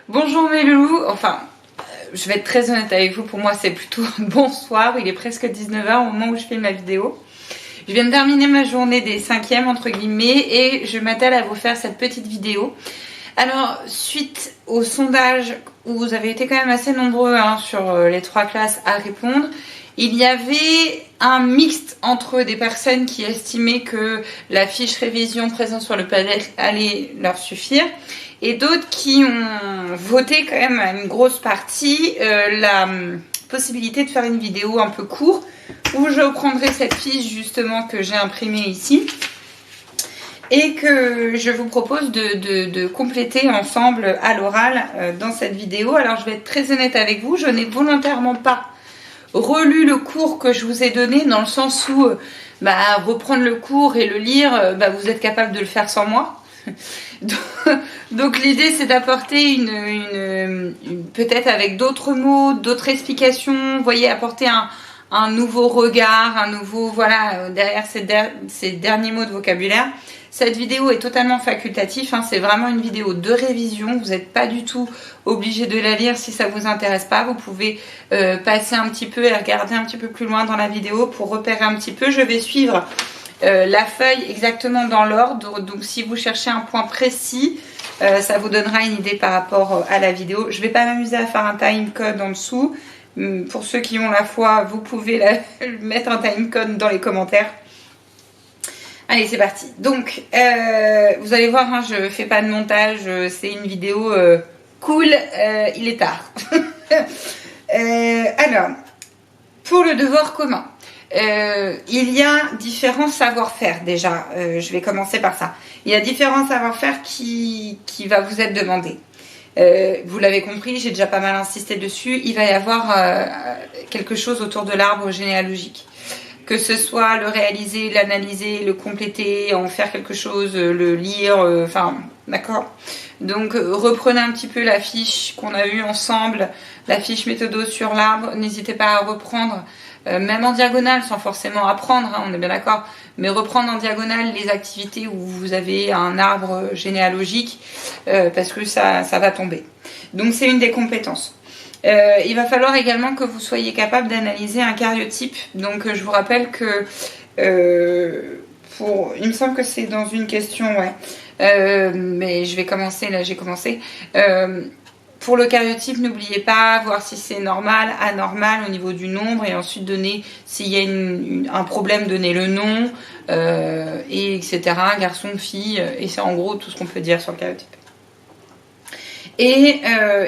Bonjour mes loulous, enfin je vais être très honnête avec vous, pour moi c'est plutôt bonsoir, il est presque 19h au moment où je filme la vidéo. Je viens de terminer ma journée des 5e entre guillemets et je m'attelle à vous faire cette petite vidéo. Alors suite au sondage où vous avez été quand même assez nombreux sur les 3 classes à répondre, il y avait un mixte entre des personnes qui estimaient que la fiche révision présente sur le panel allait leur suffire et d'autres qui ont voté quand même à une grosse partie la possibilité de faire une vidéo un peu courte où je reprendrai cette fiche justement que j'ai imprimée ici et que je vous propose de compléter ensemble à l'oral dans cette vidéo. Alors je vais être très honnête avec vous, je n'ai volontairement pas relu le cours que je vous ai donné dans le sens où reprendre le cours et le lire, vous êtes capable de le faire sans moi. Donc l'idée c'est d'apporter une peut-être avec d'autres mots, d'autres explications, vous voyez, apporter un nouveau regard, un nouveau, voilà, derrière ces derniers mots de vocabulaire. Cette vidéo est totalement facultative, c'est vraiment une vidéo de révision, vous n'êtes pas du tout obligé de la lire si ça vous intéresse pas, vous pouvez passer un petit peu et regarder un petit peu plus loin dans la vidéo pour repérer un petit peu. Je vais suivre la feuille exactement dans l'ordre, donc si vous cherchez un point précis, ça vous donnera une idée par rapport à la vidéo. Je ne vais pas m'amuser à faire un time code en dessous. Pour ceux qui ont la foi, vous pouvez mettre un time code dans les commentaires. Allez, c'est parti. Donc, vous allez voir, je ne fais pas de montage, c'est une vidéo cool, il est tard. Alors, pour le devoir commun, il y a différents savoir-faire déjà, je vais commencer par ça. Il y a différents savoir-faire qui va vous être demandé. Vous l'avez compris, j'ai déjà pas mal insisté dessus, il va y avoir quelque chose autour de l'arbre généalogique. Que ce soit le réaliser, l'analyser, le compléter, en faire quelque chose, le lire, d'accord. Donc reprenez un petit peu la fiche qu'on a vue ensemble, la fiche méthodo sur l'arbre, n'hésitez pas à reprendre, même en diagonale, sans forcément apprendre, on est bien d'accord, mais reprendre en diagonale les activités où vous avez un arbre généalogique, parce que ça va tomber. Donc c'est une des compétences. Il va falloir également que vous soyez capable d'analyser un cariotype. Donc je vous rappelle que il me semble que c'est dans une question, ouais. Mais je vais commencer, là j'ai commencé. Pour le cariotype, n'oubliez pas, voir si c'est normal, anormal au niveau du nombre et ensuite donner, s'il y a un problème, donner le nom, et etc. Garçon, fille, et c'est en gros tout ce qu'on peut dire sur le cariotype. Et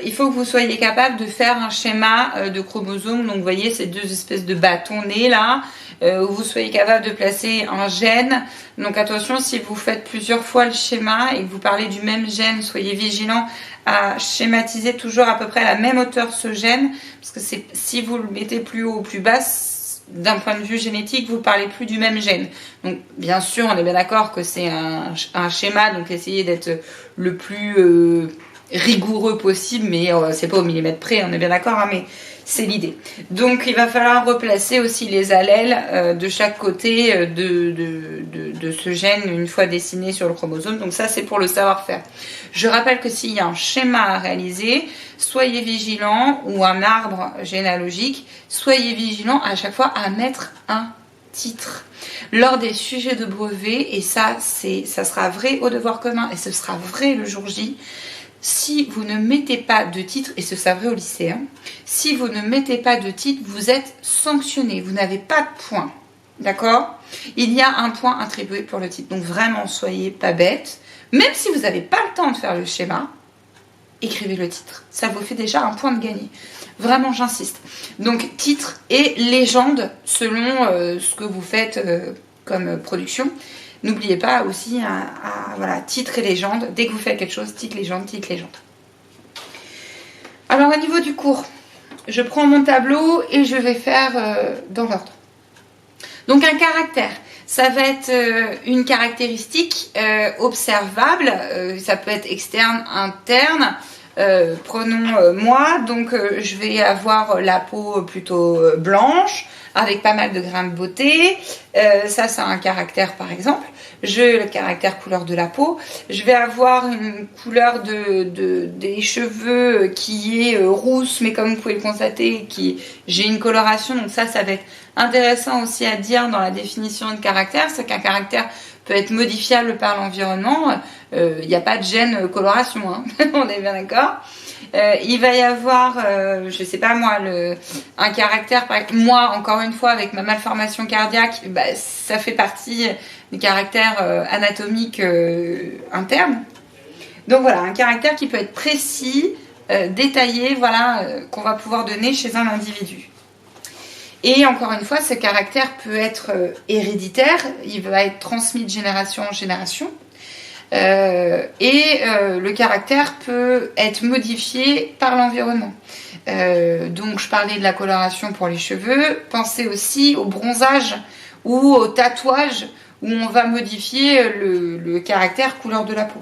il faut que vous soyez capable de faire un schéma de chromosomes. Donc vous voyez ces deux espèces de bâtonnets là, où vous soyez capable de placer un gène. Donc attention, si vous faites plusieurs fois le schéma et que vous parlez du même gène, soyez vigilant à schématiser toujours à peu près à la même hauteur ce gène. Parce que si vous le mettez plus haut ou plus bas, d'un point de vue génétique, vous parlez plus du même gène. Donc bien sûr, on est bien d'accord que c'est un schéma, donc essayez d'être le plus rigoureux possible, mais c'est pas au millimètre près, on est bien d'accord, mais c'est l'idée. Donc il va falloir replacer aussi les allèles de chaque côté de ce gène une fois dessiné sur le chromosome. Donc ça c'est pour le savoir-faire. Je rappelle que s'il y a un schéma à réaliser, soyez vigilant, ou un arbre généalogique, soyez vigilant à chaque fois à mettre un titre lors des sujets de brevet, et ça sera vrai au devoir commun et ce sera vrai le jour J. Si vous ne mettez pas de titre, et ce sera vrai au lycée, si vous ne mettez pas de titre, vous êtes sanctionné, vous n'avez pas de points, d'accord? Il y a un point attribué pour le titre, donc vraiment, soyez pas bêtes. Même si vous n'avez pas le temps de faire le schéma, écrivez le titre, ça vous fait déjà un point de gagné. Vraiment, j'insiste. Donc, titre et légende, selon ce que vous faites comme production. N'oubliez pas aussi, voilà, titre et légende. Dès que vous faites quelque chose, titre, légende, titre, légende. Alors, au niveau du cours, je prends mon tableau et je vais faire dans l'ordre. Donc, un caractère, ça va être une caractéristique observable. Ça peut être externe, interne. Prenons moi, donc je vais avoir la peau plutôt blanche, avec pas mal de grains de beauté. Ça, c'est un caractère par exemple. J'ai le caractère couleur de la peau. Je vais avoir une couleur des cheveux qui est rousse, mais comme vous pouvez le constater, j'ai une coloration. Donc ça va être intéressant aussi à dire dans la définition de caractère. C'est qu'un caractère peut être modifiable par l'environnement. Il n'y a pas de gène coloration, hein. On est bien d'accord. Il va y avoir, je sais pas moi, un caractère, moi encore une fois avec ma malformation cardiaque, ça fait partie des caractères anatomiques internes. Donc voilà, un caractère qui peut être précis, détaillé, voilà, qu'on va pouvoir donner chez un individu. Et encore une fois, ce caractère peut être héréditaire, il va être transmis de génération en génération. Le caractère peut être modifié par l'environnement. Donc je parlais de la coloration pour les cheveux, pensez aussi au bronzage ou au tatouage où on va modifier le caractère couleur de la peau.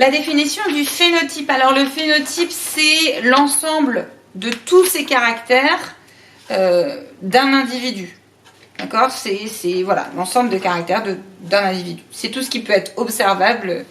La définition du phénotype. Alors le phénotype, c'est l'ensemble de tous ces caractères d'un individu. D'accord, c'est voilà, l'ensemble de caractères d'un individu. C'est tout ce qui peut être observable,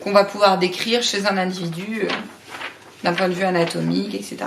qu'on va pouvoir décrire chez un individu d'un point de vue anatomique, etc.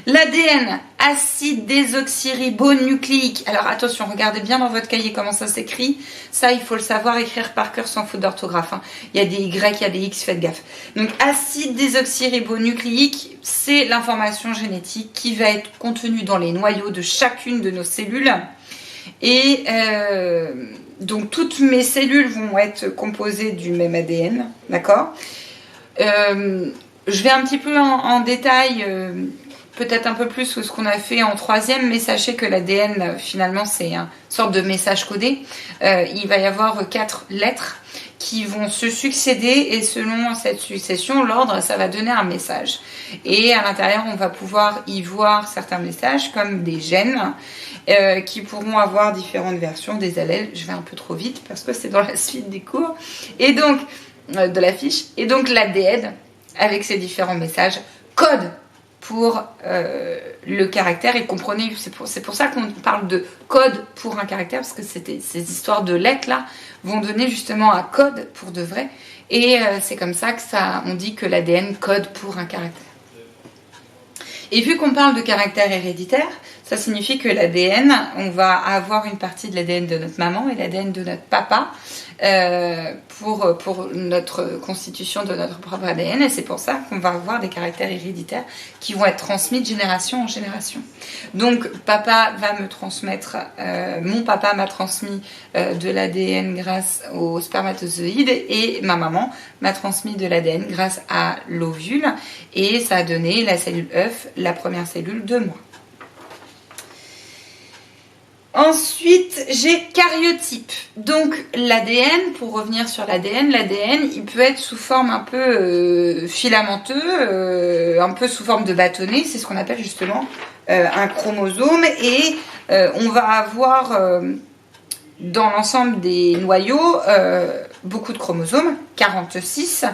L'ADN, acide désoxyribonucléique. Alors attention, regardez bien dans votre cahier comment ça s'écrit. Ça, il faut le savoir écrire par cœur sans faute d'orthographe, hein. Il y a des Y, il y a des X, faites gaffe. Donc acide désoxyribonucléique, c'est l'information génétique qui va être contenue dans les noyaux de chacune de nos cellules. Et donc toutes mes cellules vont être composées du même ADN, d'accord. Je vais un petit peu en détail, peut-être un peu plus que ce qu'on a fait en troisième, mais sachez que l'ADN, finalement, c'est une sorte de message codé. Il va y avoir 4 lettres qui vont se succéder et selon cette succession, l'ordre, ça va donner un message. Et à l'intérieur, on va pouvoir y voir certains messages comme des gènes qui pourront avoir différentes versions des allèles. Je vais un peu trop vite parce que c'est dans la suite des cours. Et donc, de la fiche. Et donc, l'ADN, avec ces différents messages, code pour le caractère. Et comprenez, c'est pour ça qu'on parle de code pour un caractère, parce que ces histoires de lettres là vont donner justement un code pour de vrai. Et c'est comme ça on dit que l'ADN code pour un caractère. Et vu qu'on parle de caractère héréditaire, ça signifie que l'ADN, on va avoir une partie de l'ADN de notre maman et l'ADN de notre papa pour notre constitution de notre propre ADN. Et c'est pour ça qu'on va avoir des caractères héréditaires qui vont être transmis de génération en génération. Donc papa va me transmettre, mon papa m'a transmis de l'ADN grâce aux spermatozoïdes et ma maman m'a transmis de l'ADN grâce à l'ovule. Et ça a donné la cellule œuf, la première cellule de moi. Ensuite, j'ai caryotype. Donc l'ADN, pour revenir sur l'ADN, il peut être sous forme un peu filamenteux, un peu sous forme de bâtonnet. C'est ce qu'on appelle justement un chromosome. Et on va avoir dans l'ensemble des noyaux beaucoup de chromosomes, 46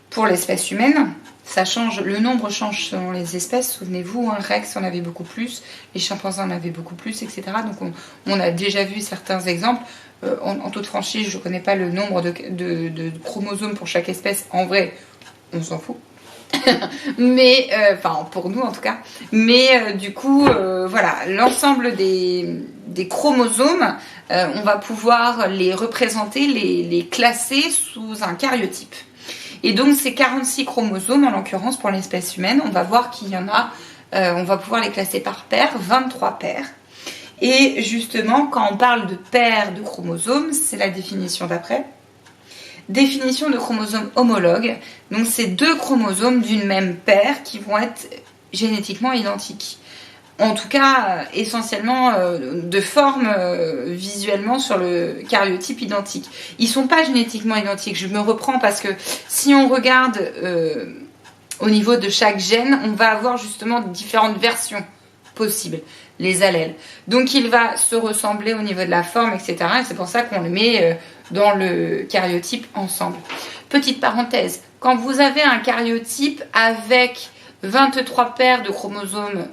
pour l'espèce humaine. Ça change, le nombre change selon les espèces. Souvenez-vous, un Rex en avait beaucoup plus, les chimpanzés en avaient beaucoup plus, etc. Donc on a déjà vu certains exemples. En toute franchise, je ne connais pas le nombre de chromosomes pour chaque espèce. En vrai, on s'en fout. Mais, enfin pour nous en tout cas. Mais du coup, voilà, l'ensemble des chromosomes, on va pouvoir les représenter, les classer sous un caryotype. Et donc ces 46 chromosomes, en l'occurrence pour l'espèce humaine, on va voir qu'il y en a, on va pouvoir les classer par paire, 23 paires. Et justement, quand on parle de paires de chromosomes, c'est la définition d'après. Définition de chromosomes homologues. Donc c'est 2 chromosomes d'une même paire qui vont être génétiquement identiques. En tout cas, essentiellement de forme visuellement sur le caryotype identique. Ils sont pas génétiquement identiques. Je me reprends parce que si on regarde au niveau de chaque gène, on va avoir justement différentes versions possibles, les allèles. Donc il va se ressembler au niveau de la forme, etc. Et c'est pour ça qu'on le met dans le caryotype ensemble. Petite parenthèse, quand vous avez un karyotype avec 23 paires de chromosomes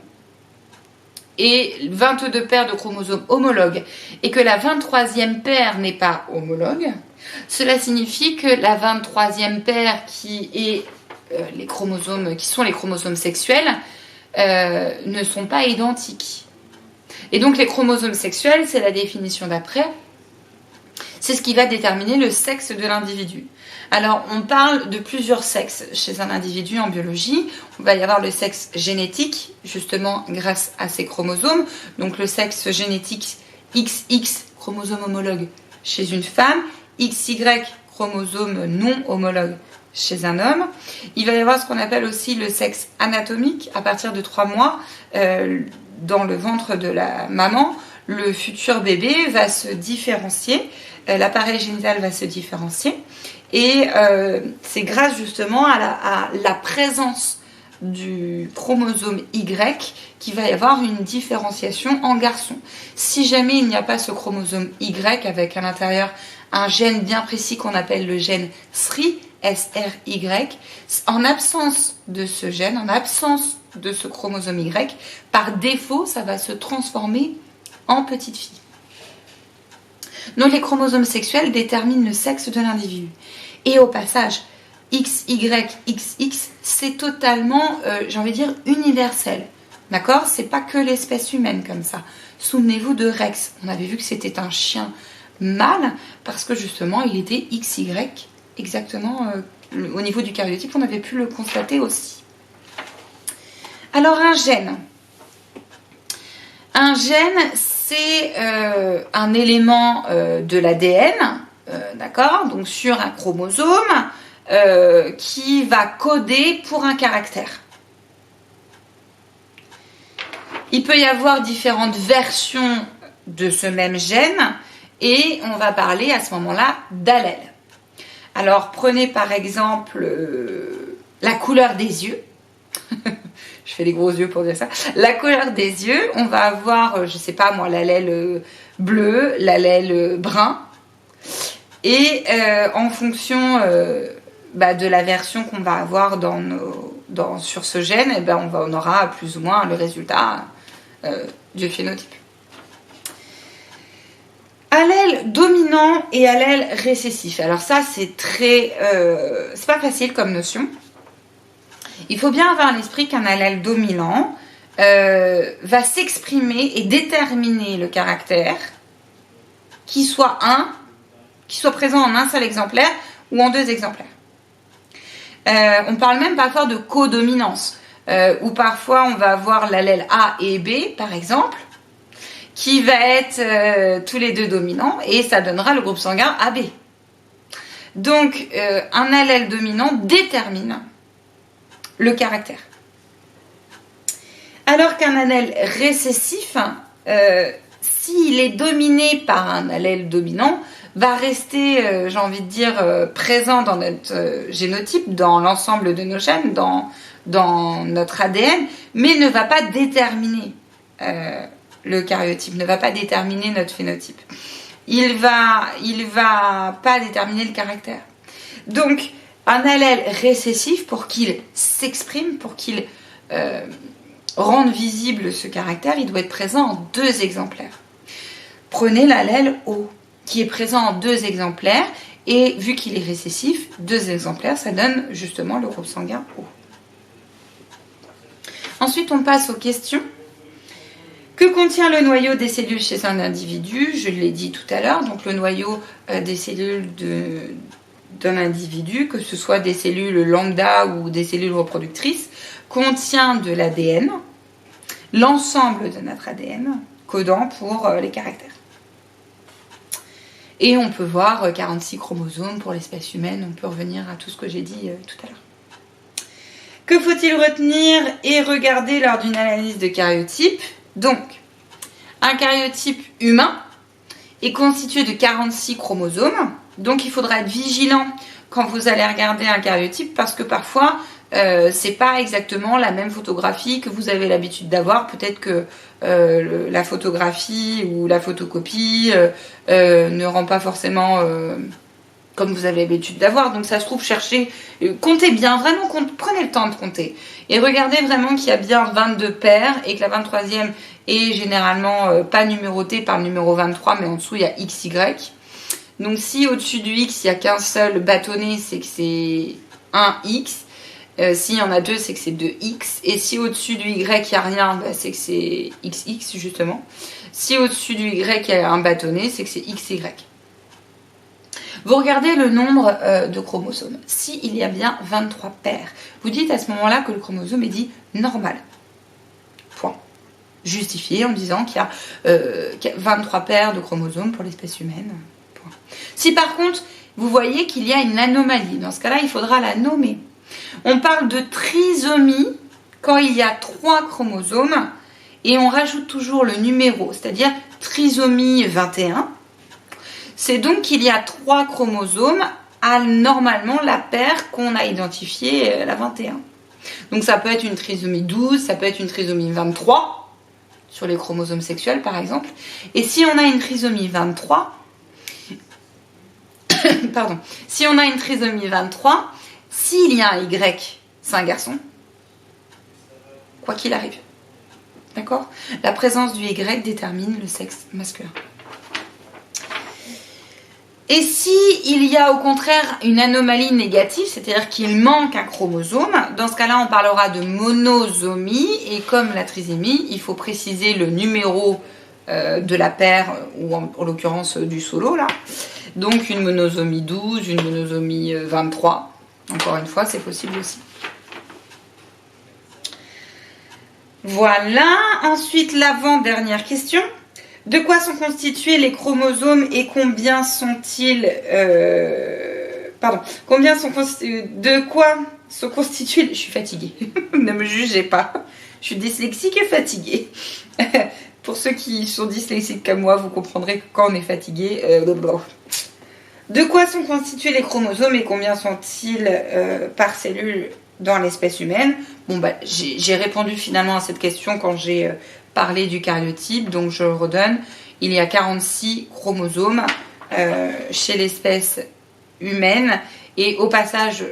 et 22 paires de chromosomes homologues et que la 23e paire n'est pas homologue, cela signifie que la 23e paire qui est les chromosomes, qui sont les chromosomes sexuels, ne sont pas identiques. Et donc les chromosomes sexuels, c'est la définition d'après, c'est ce qui va déterminer le sexe de l'individu. Alors on parle de plusieurs sexes chez un individu en biologie. On va y avoir le sexe génétique, justement grâce à ces chromosomes. Donc le sexe génétique XX, chromosome homologue chez une femme, XY, chromosome non homologue chez un homme. Il va y avoir ce qu'on appelle aussi le sexe anatomique. À partir de 3 mois, dans le ventre de la maman, le futur bébé va se différencier, l'appareil génital va se différencier, et c'est grâce justement à la présence du chromosome Y qu'il va y avoir une différenciation en garçon. Si jamais il n'y a pas ce chromosome Y avec à l'intérieur un gène bien précis qu'on appelle le gène SRY, SRY, en absence de ce gène, en absence de ce chromosome Y, par défaut, ça va se transformer en petite fille. Donc les chromosomes sexuels déterminent le sexe de l'individu. Et au passage, XY, XX, c'est totalement, j'ai envie de dire, universel. D'accord? C'est pas que l'espèce humaine comme ça. Souvenez-vous de Rex. On avait vu que c'était un chien mâle parce que justement, il était XY, exactement au niveau du karyotype, on avait pu le constater aussi. Alors un gène. Un gène, c'est un élément de l'ADN, d'accord, donc sur un chromosome qui va coder pour un caractère. Il peut y avoir différentes versions de ce même gène et on va parler à ce moment-là d'allèle. Alors prenez par exemple la couleur des yeux. Je fais des gros yeux pour dire ça. La couleur des yeux, on va avoir, je sais pas moi, l'allèle bleu, l'allèle brun. Et en fonction de la version qu'on va avoir sur ce gène, eh ben, on aura plus ou moins le résultat du phénotype. Allèle dominant et allèle récessif. Alors ça, c'est c'est pas facile comme notion. Il faut bien avoir à l'esprit qu'un allèle dominant va s'exprimer et déterminer le caractère qui soit présent en un seul exemplaire ou en 2 exemplaires. On parle même parfois de codominance, où parfois on va avoir l'allèle A et B, par exemple, qui va être tous les 2 dominants, et ça donnera le groupe sanguin AB. Donc, un allèle dominant détermine le caractère. Alors qu'un allèle récessif, s'il est dominé par un allèle dominant, va rester, j'ai envie de dire, présent dans notre génotype, dans l'ensemble de nos gènes, dans notre ADN, mais ne va pas déterminer le karyotype, ne va pas déterminer notre phénotype. Il va pas déterminer le caractère. Donc, un allèle récessif, pour qu'il s'exprime, pour qu'il rende visible ce caractère, il doit être présent en 2 exemplaires. Prenez l'allèle O, qui est présent en 2 exemplaires, et vu qu'il est récessif, 2 exemplaires, ça donne justement le groupe sanguin O. Ensuite, on passe aux questions. Que contient le noyau des cellules chez un individu? Je l'ai dit tout à l'heure, donc le noyau des cellules d'un individu, que ce soit des cellules lambda ou des cellules reproductrices, contient de l'ADN, l'ensemble de notre ADN, codant pour les caractères. Et on peut voir 46 chromosomes pour l'espèce humaine, on peut revenir à tout ce que j'ai dit tout à l'heure. Que faut-il retenir et regarder lors d'une analyse de karyotype? Donc, un karyotype humain est constitué de 46 chromosomes. Donc, il faudra être vigilant quand vous allez regarder un karyotype parce que parfois, c'est pas exactement la même photographie que vous avez l'habitude d'avoir. Peut-être que la photographie ou la photocopie ne rend pas forcément comme vous avez l'habitude d'avoir. Donc ça se trouve, cherchez, comptez bien, vraiment, prenez le temps de compter. Et regardez vraiment qu'il y a bien 22 paires et que la 23e est généralement pas numérotée par le numéro 23, mais en dessous, il y a XY. Donc si au-dessus du X, il n'y a qu'un seul bâtonnet, c'est que c'est un X. S'il y en a deux, c'est que c'est 2X. Et si au-dessus du Y, il n'y a rien, bah, c'est que c'est XX, justement. Si au-dessus du Y, il y a un bâtonnet, c'est que c'est XY. Vous regardez le nombre de chromosomes. S'il y a bien 23 paires, vous dites à ce moment-là que le chromosome est dit normal. Point. Justifié en disant qu'il y a 23 paires de chromosomes pour l'espèce humaine. Point. Si par contre, vous voyez qu'il y a une anomalie, dans ce cas-là, il faudra la nommer. On parle de trisomie quand il y a 3 chromosomes et on rajoute toujours le numéro, c'est-à-dire trisomie 21. C'est donc qu'il y a 3 chromosomes à normalement la paire qu'on a identifiée, la 21. Donc ça peut être une trisomie 12, ça peut être une trisomie 23, sur les chromosomes sexuels par exemple. Et si on a une trisomie 23, pardon, si on a une trisomie 23, s'il y a un Y, c'est un garçon, quoi qu'il arrive. D'accord ? La présence du Y détermine le sexe masculin. Et si il y a au contraire une anomalie négative, c'est-à-dire qu'il manque un chromosome, dans ce cas-là, on parlera de monosomie. Et comme la trisomie, il faut préciser le numéro de la paire, ou en l'occurrence du solo, là. Donc une monosomie 12, une monosomie 23. Encore une fois, c'est possible aussi. Voilà. Ensuite, l'avant-dernière question. De quoi sont constitués les chromosomes et combien sont-ils... De quoi sont constitués... Je suis fatiguée. Ne me jugez pas. Je suis dyslexique et fatiguée. Pour ceux qui sont dyslexiques comme moi, vous comprendrez que quand on est fatigué... De quoi sont constitués les chromosomes et combien sont-ils par cellule dans l'espèce humaine? Bon, bah, j'ai répondu finalement à cette question quand j'ai parlé du karyotype, donc je le redonne. Il y a 46 chromosomes chez l'espèce humaine. Et au passage,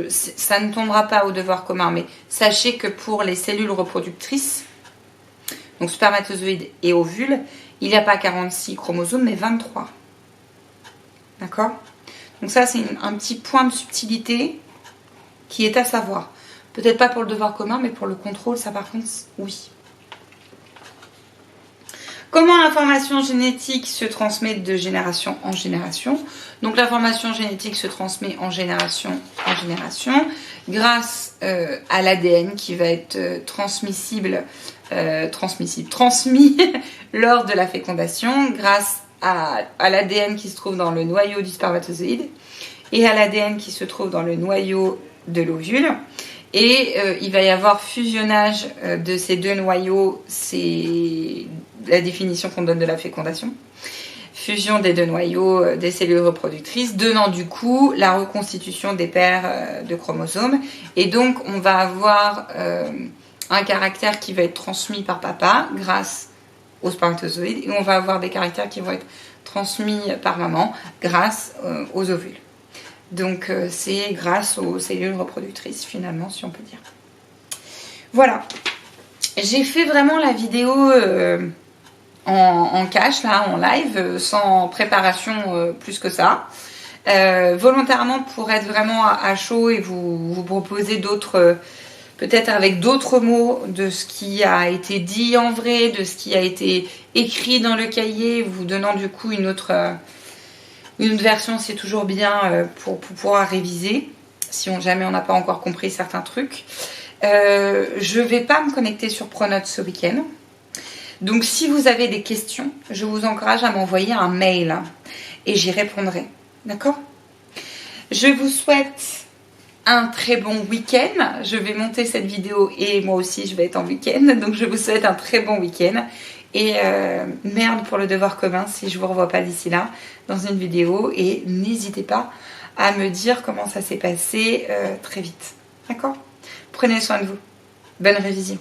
ça ne tombera pas au devoir commun, mais sachez que pour les cellules reproductrices, donc spermatozoïdes et ovules, il n'y a pas 46 chromosomes, mais 23. D'accord? Donc ça, c'est un petit point de subtilité qui est à savoir. Peut-être pas pour le devoir commun, mais pour le contrôle, ça par contre, oui. Comment l'information génétique se transmet de génération en génération? Donc l'information génétique se transmet en génération grâce à l'ADN qui va être transmis lors de la fécondation, grâce à l'ADN qui se trouve dans le noyau du spermatozoïde et à l'ADN qui se trouve dans le noyau de l'ovule. Et il va y avoir fusionnage de ces deux noyaux, c'est la définition qu'on donne de la fécondation. Fusion des deux noyaux des cellules reproductrices, donnant du coup la reconstitution des paires de chromosomes. Et donc on va avoir un caractère qui va être transmis par papa grâce aux spermatozoïdes, et on va avoir des caractères qui vont être transmis par maman grâce aux ovules. Donc c'est grâce aux cellules reproductrices finalement, si on peut dire. Voilà. J'ai fait vraiment la vidéo en cash, là, en live, sans préparation plus que ça. Volontairement pour être vraiment à chaud et vous proposer d'autres... peut-être avec d'autres mots de ce qui a été dit en vrai, de ce qui a été écrit dans le cahier, vous donnant du coup une autre version, c'est toujours bien pour pouvoir réviser, si jamais on n'a pas encore compris certains trucs. Je ne vais pas me connecter sur Pronote ce week-end. Donc si vous avez des questions, je vous encourage à m'envoyer un mail et j'y répondrai. D'accord? Je vous souhaite un très bon week-end. Je vais monter cette vidéo et moi aussi je vais être en week-end. Donc je vous souhaite un très bon week-end. Et merde pour le devoir commun si je ne vous revois pas d'ici là dans une vidéo. Et n'hésitez pas à me dire comment ça s'est passé très vite. D'accord? Prenez soin de vous. Bonne révision.